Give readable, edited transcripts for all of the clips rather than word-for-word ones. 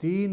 3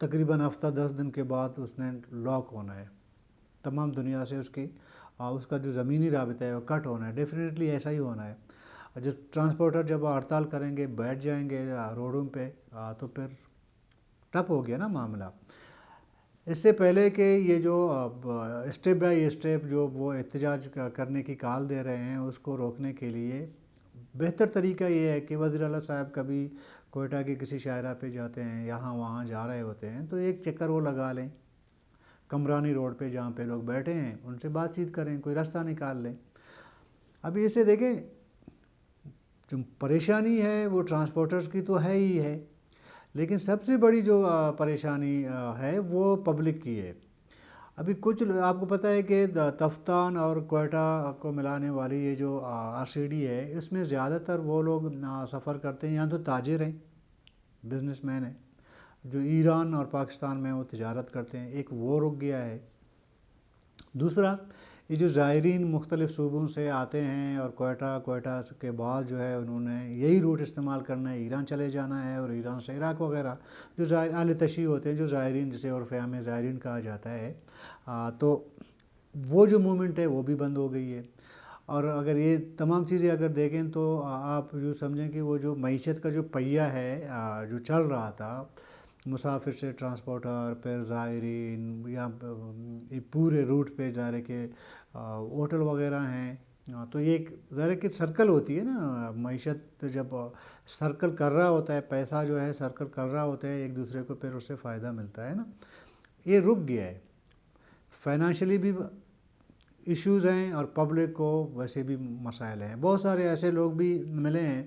تقریباً ہفتہ 10 دن کے بعد اس نے لاک ہونا ہے، تمام دنیا سے اس کا جو زمینی رابطہ ہے وہ کٹ ہونا ہے، ڈیفینیٹلی ایسا ہی ہونا ہے۔ جو ٹرانسپورٹر جب ہڑتال کریں گے، بیٹھ جائیں گے روڈوں پہ، تو پھر ٹپ ہو گیا نا معاملہ۔ اس سے پہلے کہ یہ جو اسٹیپ بائی اسٹیپ جو وہ احتجاج کرنے کی کال دے رہے ہیں، اس کو روکنے کے لیے بہتر طریقہ یہ ہے کہ وزیر اعلیٰ صاحب کبھی کوئٹہ کے کسی شاہراہ پہ جاتے ہیں، یہاں وہاں جا رہے ہوتے ہیں، تو ایک چکر وہ لگا لیں کمرانی روڈ پہ جہاں پہ لوگ بیٹھے ہیں، ان سے بات چیت کریں، کوئی راستہ نکال لیں۔ ابھی اسے دیکھیں، جو پریشانی ہے وہ ٹرانسپورٹرز کی تو ہے ہی ہے، لیکن سب سے بڑی جو پریشانی ہے وہ پبلک کی ہے۔ ابھی کچھ آپ کو پتہ ہے کہ تفتان اور کوئٹہ کو ملانے والی یہ جو RCD ہے، اس میں زیادہ تر وہ لوگ سفر کرتے ہیں یا تو تاجر ہیں، بزنس مین ہیں، جو ایران اور پاکستان میں وہ تجارت کرتے ہیں، ایک وہ رک گیا ہے۔ دوسرا، یہ جو زائرین مختلف صوبوں سے آتے ہیں اور کوئٹہ کے بعد جو ہے انہوں نے یہی روٹ استعمال کرنا ہے، ایران چلے جانا ہے، اور ایران سے عراق وغیرہ، جو اہل تشیع ہوتے ہیں، جو زائرین، جسے عرف عام میں زائرین کہا جاتا ہے، تو وہ جو موومنٹ ہے وہ بھی بند ہو گئی ہے۔ اور اگر یہ تمام چیزیں اگر دیکھیں تو آپ جو سمجھیں کہ وہ جو معیشت کا جو پہیہ ہے جو چل رہا تھا، مسافر سے ٹرانسپورٹر، پھر زائرین، یا یہ پورے روٹ پہ ظاہر ہے کہ ہوٹل وغیرہ ہیں، تو یہ ایک ظاہر ہے کہ سرکل ہوتی ہے نا، معیشت جب سرکل کر رہا ہوتا ہے، پیسہ جو ہے سرکل کر رہا ہوتا ہے ایک دوسرے کو، پھر اس سے فائدہ ملتا ہے نا، یہ رک گیا ہے۔ فائنانشلی بھی ایشوز ہیں اور پبلک کو ویسے بھی مسائل ہیں۔ بہت سارے ایسے لوگ بھی ملے ہیں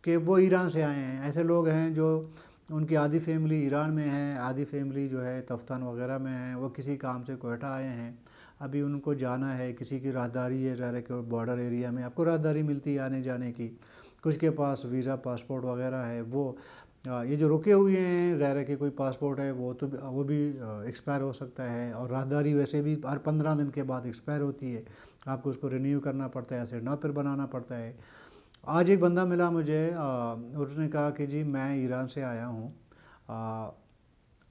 کہ وہ ایران سے آئے ہیں، ایسے لوگ ہیں جو ان کی آدھی فیملی ایران میں ہے، آدھی فیملی جو ہے تفتان وغیرہ میں ہیں، وہ کسی کام سے کوئٹہ آئے ہیں، ابھی ان کو جانا ہے، کسی کی راہداری ہے، ظاہر ہے کہ بارڈر ایریا میں آپ کو راہداری ملتی ہے آنے جانے کی، کچھ کے پاس ویزا پاسپورٹ وغیرہ ہے، وہ یہ جو رکے ہوئے ہیں، ظاہر ہے کہ کوئی پاسپورٹ ہے وہ بھی ایکسپائر ہو سکتا ہے، اور راہداری ویسے بھی ہر 15 دن کے بعد ایکسپائر ہوتی ہے، آپ کو اس کو رینیو کرنا پڑتا ہے، ایسے نہ پھر بنانا پڑتا ہے۔ آج ایک بندہ ملا مجھے، اس نے کہا کہ جی میں ایران سے آیا ہوں،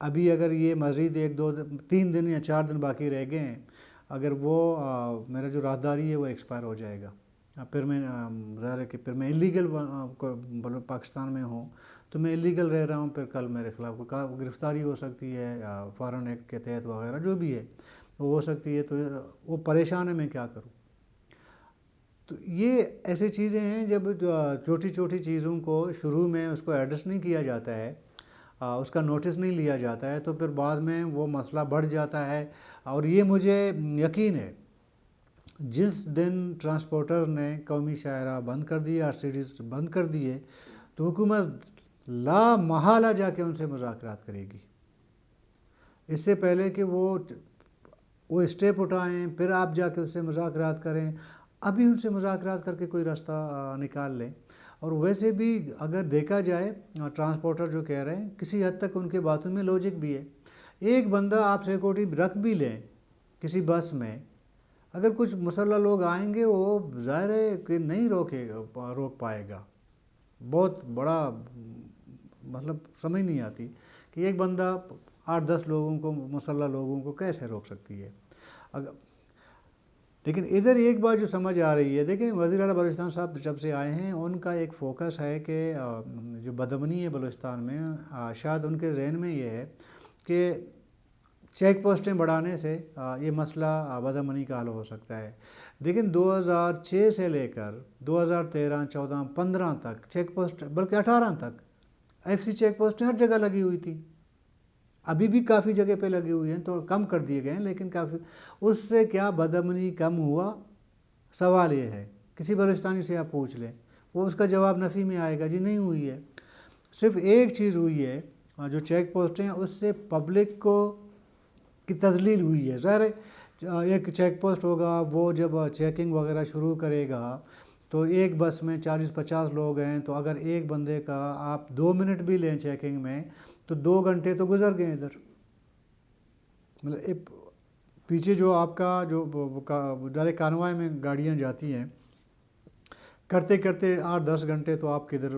ابھی اگر یہ مزید 1-2-3 دن یا 4 دن باقی رہ گئے ہیں، اگر وہ میرا جو راہداری ہے وہ ایکسپائر ہو جائے گا، پھر میں ظاہر ہے کہ پھر میں ایلیگل پاکستان میں ہوں، تو میں ایلیگل رہ رہا ہوں، پھر کل میرے خلاف گرفتاری ہو سکتی ہے، فارن ایکٹ کے تحت وغیرہ جو بھی ہے وہ ہو سکتی ہے، تو وہ پریشان ہے، میں کیا کروں۔ تو یہ ایسی چیزیں ہیں، جب چھوٹی چھوٹی چیزوں کو شروع میں اس کو ایڈریس نہیں کیا جاتا ہے، اس کا نوٹس نہیں لیا جاتا ہے، تو پھر بعد میں وہ مسئلہ بڑھ جاتا ہے۔ اور یہ مجھے یقین ہے، جس دن ٹرانسپورٹرز نے قومی شاہراہ بند کر دیے، RCDs بند کر دیے، تو حکومت لا محالہ جا کے ان سے مذاکرات کرے گی، اس سے پہلے کہ وہ اسٹیپ اٹھائیں، پھر آپ جا کے اس سے مذاکرات کریں، ابھی ان سے مذاکرات کر کے کوئی راستہ نکال لیں۔ اور ویسے بھی اگر دیکھا جائے، ٹرانسپورٹر جو کہہ رہے ہیں، کسی حد تک ان کے باتوں میں لوجک بھی ہے۔ ایک بندہ آپ سیکورٹی رکھ بھی لیں کسی بس میں، اگر کچھ مسلح لوگ آئیں گے، وہ ظاہر ہے کہ نہیں روک پائے گا۔ بہت بڑا مطلب سمجھ نہیں آتی کہ ایک بندہ 8-10 لوگوں کو، مسلح لوگوں کو کیسے روک سکتی ہے۔ لیکن ادھر ایک بات جو سمجھ آ رہی ہے، دیکھیں وزیر اعلیٰ بلوچستان صاحب جب سے آئے ہیں، ان کا ایک فوکس ہے کہ جو بدامنی ہے بلوچستان میں، شاید ان کے ذہن میں یہ ہے کہ چیک پوسٹیں بڑھانے سے یہ مسئلہ بدامنی کا حل ہو سکتا ہے۔ لیکن 2006 سے لے کر 2013، 14، 15 تک چیک پوسٹ، بلکہ 18 تک FC چیک پوسٹیں ہر جگہ لگی ہوئی تھی، ابھی بھی کافی جگہ پہ لگی ہوئی ہیں، تو کم کر دیے گئے ہیں، لیکن کافی، اس سے کیا بدامنی کم ہوا؟ سوال یہ ہے، کسی بلوچستانی سے آپ پوچھ لیں، وہ اس کا جواب نفی میں آئے گا، جی نہیں ہوئی ہے۔ صرف ایک چیز ہوئی ہے، جو چیک پوسٹیں ہیں، اس سے پبلک کی تذلیل ہوئی ہے۔ ظاہر ہے ایک چیک پوسٹ ہوگا، وہ جب چیکنگ وغیرہ شروع کرے گا، تو ایک بس میں 40-50 لوگ ہیں، تو اگر ایک بندے کا آپ 2 منٹ بھی لیں چیکنگ میں، تو 2 گھنٹے تو گزر گئے ادھر۔ مطلب پیچھے جو آپ کا جو ادھر کانوائے میں گاڑیاں جاتی ہیں، کرتے کرتے 8-10 گھنٹے تو آپ کے ادھر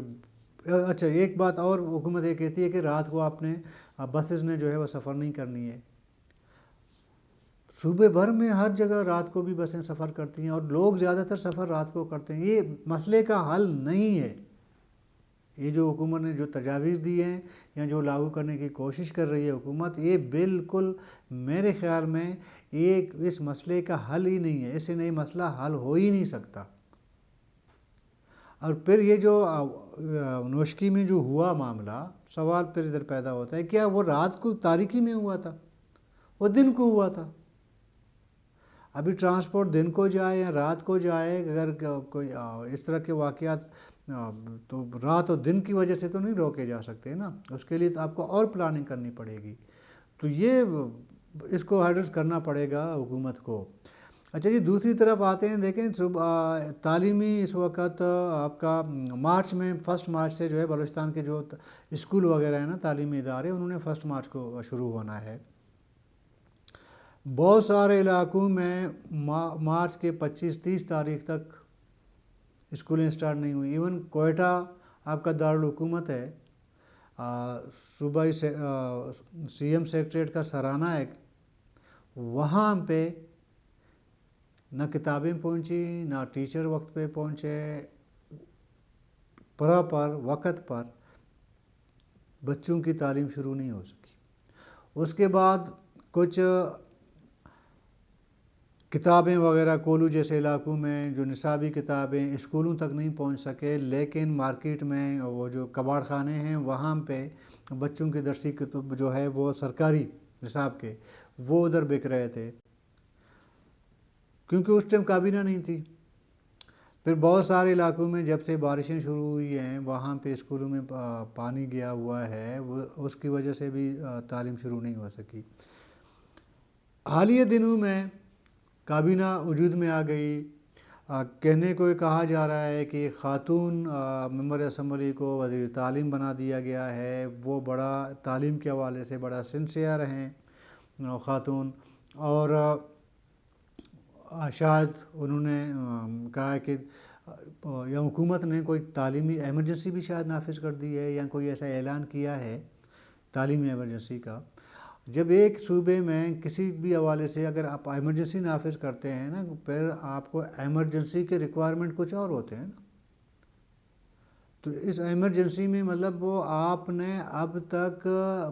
اچھا ایک بات اور حکومت یہ کہتی ہے کہ رات کو آپ نے بسز نے جو ہے وہ سفر نہیں کرنی ہے. صوبے بھر میں ہر جگہ رات کو بھی بسیں سفر کرتی ہیں اور لوگ زیادہ تر سفر رات کو کرتے ہیں. یہ مسئلے کا حل نہیں ہے. یہ جو حکومت نے جو تجاویز دی ہیں یا جو لاگو کرنے کی کوشش کر رہی ہے حکومت، یہ بالکل میرے خیال میں اس مسئلے کا حل ہی نہیں ہے. اس سے نئی مسئلہ حل ہو ہی نہیں سکتا. اور پھر یہ جو نوشکی میں جو ہوا معاملہ، سوال پھر ادھر پیدا ہوتا ہے، کیا وہ رات کو تاریکی میں ہوا تھا؟ وہ دن کو ہوا تھا. ابھی ٹرانسپورٹ دن کو جائے یا رات کو جائے، اگر کوئی اس طرح کے واقعات تو رات اور دن کی وجہ سے تو نہیں روکے جا سکتے نا. اس کے لیے تو آپ کو اور پلاننگ کرنی پڑے گی. تو یہ اس کو ایڈریس کرنا پڑے گا حکومت کو. اچھا جی، دوسری طرف آتے ہیں. دیکھیں تعلیمی اس وقت آپ کا مارچ میں 1 مارچ سے جو ہے بلوچستان کے جو اسکول وغیرہ ہیں نا، تعلیمی ادارے، انہوں نے 1 مارچ کو شروع ہونا ہے. بہت سارے علاقوں میں مارچ کے 25-30 تاریخ تک اسکولیں اسٹارٹ نہیں ہوئی. ایون کوئٹہ آپ کا دارالحکومت ہے، صوبائی سی ایم سیکریٹریٹ کا سرانہ ہے، وہاں پہ نہ کتابیں پہنچی، نہ ٹیچر وقت پہ پہنچے. پراپر وقت پر بچوں کی تعلیم شروع نہیں ہو سکی. اس کے بعد کچھ کتابیں وغیرہ کولو جیسے علاقوں میں جو نصابی کتابیں اسکولوں تک نہیں پہنچ سکے، لیکن مارکیٹ میں وہ جو کباڑ خانے ہیں وہاں پہ بچوں کی درسی کتب جو ہے وہ سرکاری نصاب کے وہ ادھر بک رہے تھے، کیونکہ اس ٹائم کابینہ نہیں تھی. پھر بہت سارے علاقوں میں جب سے بارشیں شروع ہوئی ہیں وہاں پہ اسکولوں میں پانی گیا ہوا ہے، اس کی وجہ سے بھی تعلیم شروع نہیں ہو سکی. حالیہ دنوں میں کابینہ وجود میں آ گئی. کہنے کو کہا جا رہا ہے کہ خاتون ممبر اسمبلی کو وزیر تعلیم بنا دیا گیا ہے. وہ بڑا تعلیم کے حوالے سے بڑا سنسیئر ہیں خاتون، اور شاید انہوں نے کہا کہ یا حکومت نے کوئی تعلیمی ایمرجنسی بھی شاید نافذ کر دی ہے، یا کوئی ایسا اعلان کیا ہے تعلیمی ایمرجنسی کا. جب ایک صوبے میں کسی بھی حوالے سے اگر آپ ایمرجنسی نافذ کرتے ہیں نا، پھر آپ کو ایمرجنسی کے ریکوائرمنٹ کچھ اور ہوتے ہیں نا. تو اس ایمرجنسی میں مطلب وہ آپ نے اب تک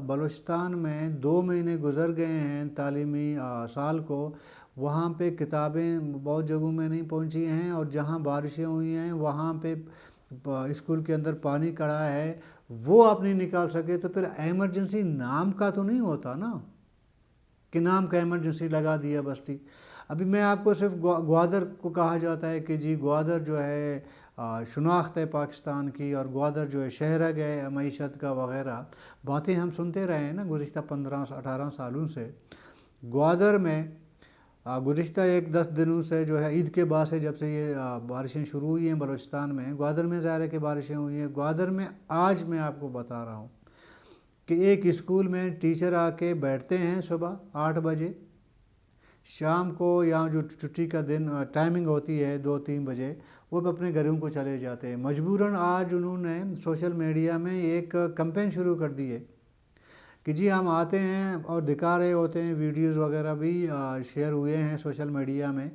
بلوچستان میں 2 مہینے گزر گئے ہیں تعلیمی سال کو، وہاں پہ کتابیں بہت جگہوں میں نہیں پہنچی ہیں، اور جہاں بارشیں ہوئی ہیں وہاں پہ اسکول کے اندر پانی کڑا ہے، وہ آپ نہیں نکال سکے. تو پھر ایمرجنسی نام کا تو نہیں ہوتا نا کہ نام کا ایمرجنسی لگا دیا بس ٹھیک. ابھی میں آپ کو صرف گوادر کو کہا جاتا ہے کہ جی گوادر جو ہے شناخت ہے پاکستان کی، اور گوادر جو ہے شہرگ ہے معیشت کا وغیرہ باتیں ہم سنتے رہے ہیں نا گزشتہ 15-18 سالوں سے. گوادر میں گزشتہ 10 دنوں سے جو ہے عید کے بعد سے جب سے یہ بارشیں شروع ہوئی ہیں بلوچستان میں، گوادر میں ظاہر ہے کہ بارشیں ہوئی ہیں. گوادر میں آج میں آپ کو بتا رہا ہوں کہ ایک اسکول میں ٹیچر آ کے بیٹھتے ہیں صبح 8 بجے، شام کو یا جو چھٹی کا دن ٹائمنگ ہوتی ہے 2-3 بجے، وہ اپنے گھروں کو چلے جاتے ہیں. مجبوراً آج انہوں نے سوشل میڈیا میں ایک کمپین شروع کر دی ہے کہ جی ہم آتے ہیں، اور دکھا رہے ہوتے ہیں. ویڈیوز وغیرہ بھی شیئر ہوئے ہیں سوشل میڈیا میں.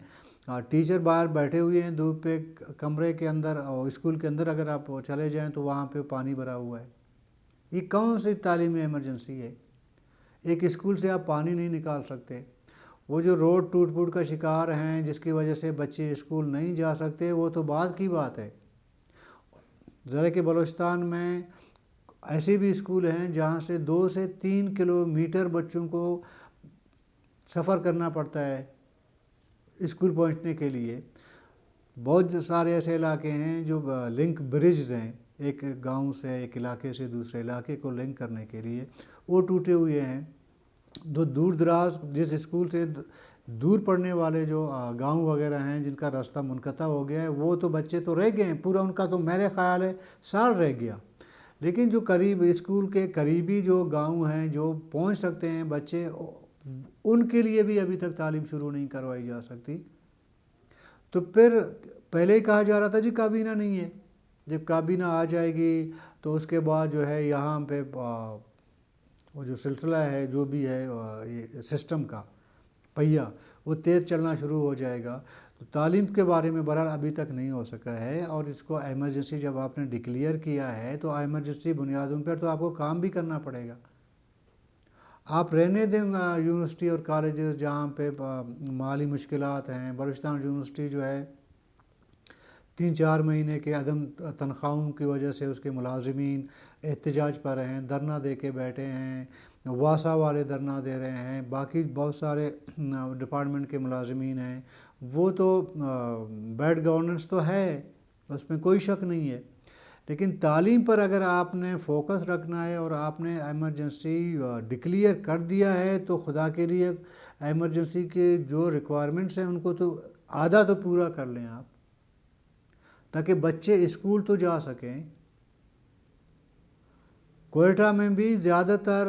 ٹیچر باہر بیٹھے ہوئے ہیں دھوپ پہ کمرے کے اندر، اور اسکول کے اندر اگر آپ چلے جائیں تو وہاں پہ پانی بھرا ہوا ہے. یہ کون سی تعلیمی ایمرجنسی ہے؟ ایک اسکول سے آپ پانی نہیں نکال سکتے. وہ جو روڈ ٹوٹ پھوٹ کا شکار ہیں جس کی وجہ سے بچے اسکول نہیں جا سکتے، وہ تو بعد کی بات ہے. ذرا کہ بلوچستان میں ایسے بھی اسکول ہیں جہاں سے 2 سے 3 کلومیٹر بچوں کو سفر کرنا پڑتا ہے اسکول پہنچنے کے لیے. بہت سارے ایسے علاقے ہیں جو لنک بریجز ہیں، ایک گاؤں سے ایک علاقے سے دوسرے علاقے کو لنک کرنے کے لیے، وہ ٹوٹے ہوئے ہیں. دور دراز جس اسکول سے دور پڑنے والے جو گاؤں وغیرہ ہیں جن کا راستہ منقطع ہو گیا ہے، وہ تو بچے تو رہ گئے ہیں، پورا ان کا تو میرے خیال ہے سال رہ گیا. لیکن جو قریب اسکول کے قریبی جو گاؤں ہیں جو پہنچ سکتے ہیں بچے، ان کے لیے بھی ابھی تک تعلیم شروع نہیں کروائی جا سکتی. تو پھر پہلے ہی کہا جا رہا تھا جی کابینہ نہیں ہے. جب کابینہ آ جائے گی تو اس کے بعد جو ہے یہاں پہ وہ جو سلسلہ ہے جو بھی ہے یہ سسٹم کا پہیا وہ تیز چلنا شروع ہو جائے گا. تو تعلیم کے بارے میں بہرحال ابھی تک نہیں ہو سکا ہے، اور اس کو ایمرجنسی جب آپ نے ڈکلیئر کیا ہے تو ایمرجنسی بنیادوں پر تو آپ کو کام بھی کرنا پڑے گا. آپ رہنے دیں یونیورسٹی اور کالجز جہاں پہ مالی مشکلات ہیں. بلوچستان یونیورسٹی جو ہے 3-4 مہینے کے عدم تنخواہوں کی وجہ سے اس کے ملازمین احتجاج پر ہیں، دھرنا دے کے بیٹھے ہیں. واسا والے دھرنا دے رہے ہیں، باقی بہت سارے ڈپارٹمنٹ کے ملازمین ہیں. وہ تو بیڈ گورننس تو ہے، اس میں کوئی شک نہیں ہے. لیکن تعلیم پر اگر آپ نے فوکس رکھنا ہے اور آپ نے ایمرجنسی ڈکلیئر کر دیا ہے تو خدا کے لیے ایمرجنسی کے جو ریکوائرمنٹس ہیں ان کو تو آدھا تو پورا کر لیں آپ، تاکہ بچے اسکول تو جا سکیں. کوئٹہ میں بھی زیادہ تر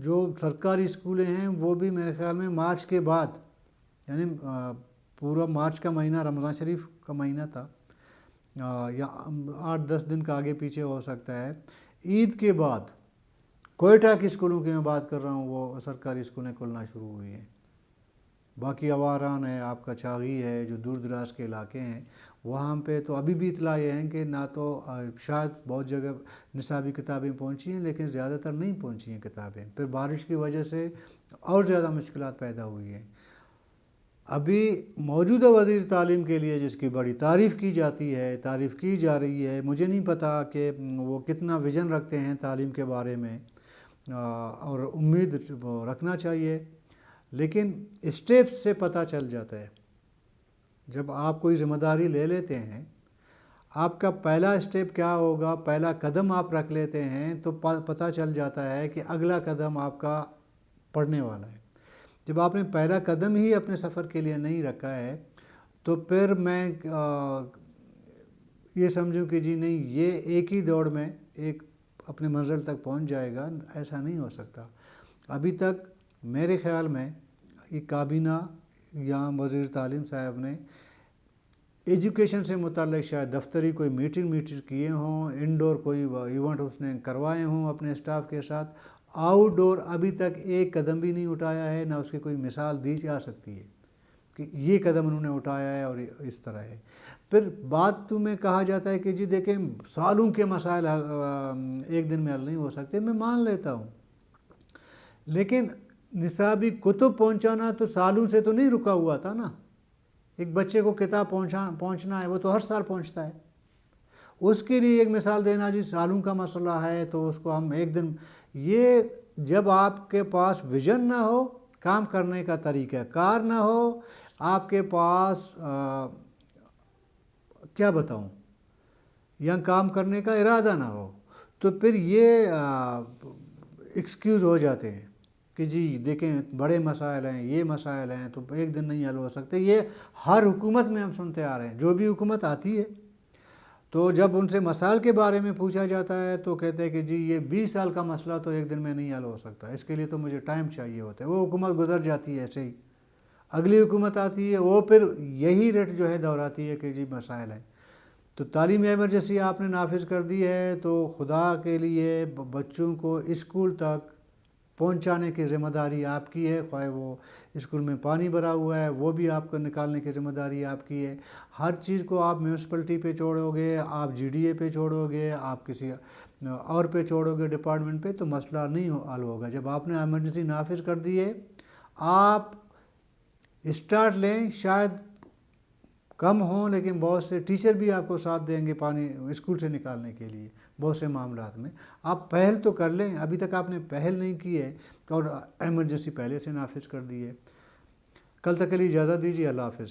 جو سرکاری اسکولیں ہیں وہ بھی میرے خیال میں مارچ کے بعد، یعنی پورا مارچ کا مہینہ رمضان شریف کا مہینہ تھا، یا 8-10 دن کا آگے پیچھے ہو سکتا ہے، عید کے بعد کوئٹہ کی اسکولوں کی میں بات کر رہا ہوں وہ سرکاری اسکولیں کھلنا شروع ہوئی ہیں. باقی آواران ہے، آپ کا چاغی ہے، جو دور دراز کے علاقے ہیں وہاں پہ تو ابھی بھی اطلاع یہ ہیں کہ نہ تو شاید بہت جگہ نصابی کتابیں پہنچی ہیں لیکن زیادہ تر نہیں پہنچی ہیں کتابیں. پھر بارش کی وجہ سے اور زیادہ مشکلات پیدا ہوئی ہیں. ابھی موجودہ وزیر تعلیم کے لیے جس کی بڑی تعریف کی جاتی ہے، تعریف کی جا رہی ہے، مجھے نہیں پتا کہ وہ کتنا ویژن رکھتے ہیں تعلیم کے بارے میں، اور امید رکھنا چاہیے. لیکن اسٹیپس سے پتہ چل جاتا ہے. جب آپ کوئی ذمہ داری لے لیتے ہیں، آپ کا پہلا اسٹیپ کیا ہوگا، پہلا قدم آپ رکھ لیتے ہیں تو پتہ چل جاتا ہے کہ اگلا قدم آپ کا پڑنے والا ہے. جب آپ نے پہلا قدم ہی اپنے سفر کے لیے نہیں رکھا ہے تو پھر میں یہ سمجھوں کہ جی نہیں، یہ ایک ہی دوڑ میں ایک اپنے منزل تک پہنچ جائے گا، ایسا نہیں ہو سکتا. ابھی تک میرے خیال میں یہ کابینہ یا وزیر تعلیم صاحب نے ایجوکیشن سے متعلق شاید دفتری کوئی میٹنگ کیے ہوں، انڈور کوئی ایونٹ اس نے کروائے ہوں اپنے اسٹاف کے ساتھ. آؤٹ ڈور ابھی تک ایک قدم بھی نہیں اٹھایا ہے، نہ اس کی کوئی مثال دی جا سکتی ہے کہ یہ قدم انہوں نے اٹھایا ہے اور اس طرح ہے. پھر بات تو میں کہا جاتا ہے کہ جی دیکھیں سالوں کے مسائل ایک دن میں حل نہیں ہو سکتے، میں مان لیتا ہوں. لیکن نصابی کتب پہنچانا تو سالوں سے تو نہیں رکا ہوا تھا نا. ایک بچے کو کتاب پہنچنا ہے وہ تو ہر سال پہنچتا ہے. اس کے لیے ایک مثال دینا جی سالوں کا مسئلہ ہے تو اس کو ہم ایک دن، یہ جب آپ کے پاس ویژن نہ ہو، کام کرنے کا طریقہ کار نہ ہو، آپ کے پاس کیا بتاؤں، یا کام کرنے کا ارادہ نہ ہو، تو پھر یہ ایکسکیوز ہو جاتے ہیں کہ جی دیکھیں بڑے مسائل ہیں، یہ مسائل ہیں تو ایک دن نہیں حل ہو سکتے. یہ ہر حکومت میں ہم سنتے آ رہے ہیں. جو بھی حکومت آتی ہے تو جب ان سے مسائل کے بارے میں پوچھا جاتا ہے تو کہتے ہیں کہ جی یہ 20 سال کا مسئلہ تو ایک دن میں نہیں حل ہو سکتا، اس کے لیے تو مجھے ٹائم چاہیے ہوتا ہے. وہ حکومت گزر جاتی ہے، ایسے ہی اگلی حکومت آتی ہے، وہ پھر یہی رٹ جو ہے دہراتی ہے کہ جی مسائل ہیں. تو تعلیمی ایمرجنسی آپ نے نافذ کر دی ہے تو خدا کے لیے بچوں کو اسکول تک پہنچانے کی ذمہ داری آپ کی ہے. خواہ وہ اسکول میں پانی بھرا ہوا ہے وہ بھی آپ کو نکالنے کی ذمہ داری آپ کی ہے. ہر چیز کو آپ میونسپلٹی پہ چھوڑو گے، آپ جی ڈی اے پہ چھوڑو گے، آپ کسی اور پہ چھوڑو گے ڈپارٹمنٹ پہ، تو مسئلہ نہیں حل ہوگا. جب آپ نے ایمرجنسی نافذ کر دی ہے، آپ اسٹارٹ لیں، شاید کم ہوں لیکن بہت سے ٹیچر بھی آپ کو ساتھ دیں گے پانی اسکول سے نکالنے کے لیے. بہت سے معاملات میں آپ پہل تو کر لیں. ابھی تک آپ نے پہل نہیں کی ہے اور ایمرجنسی پہلے سے نافذ کر دی ہے. کل تک کے لیے اجازت دیجیے. اللہ حافظ.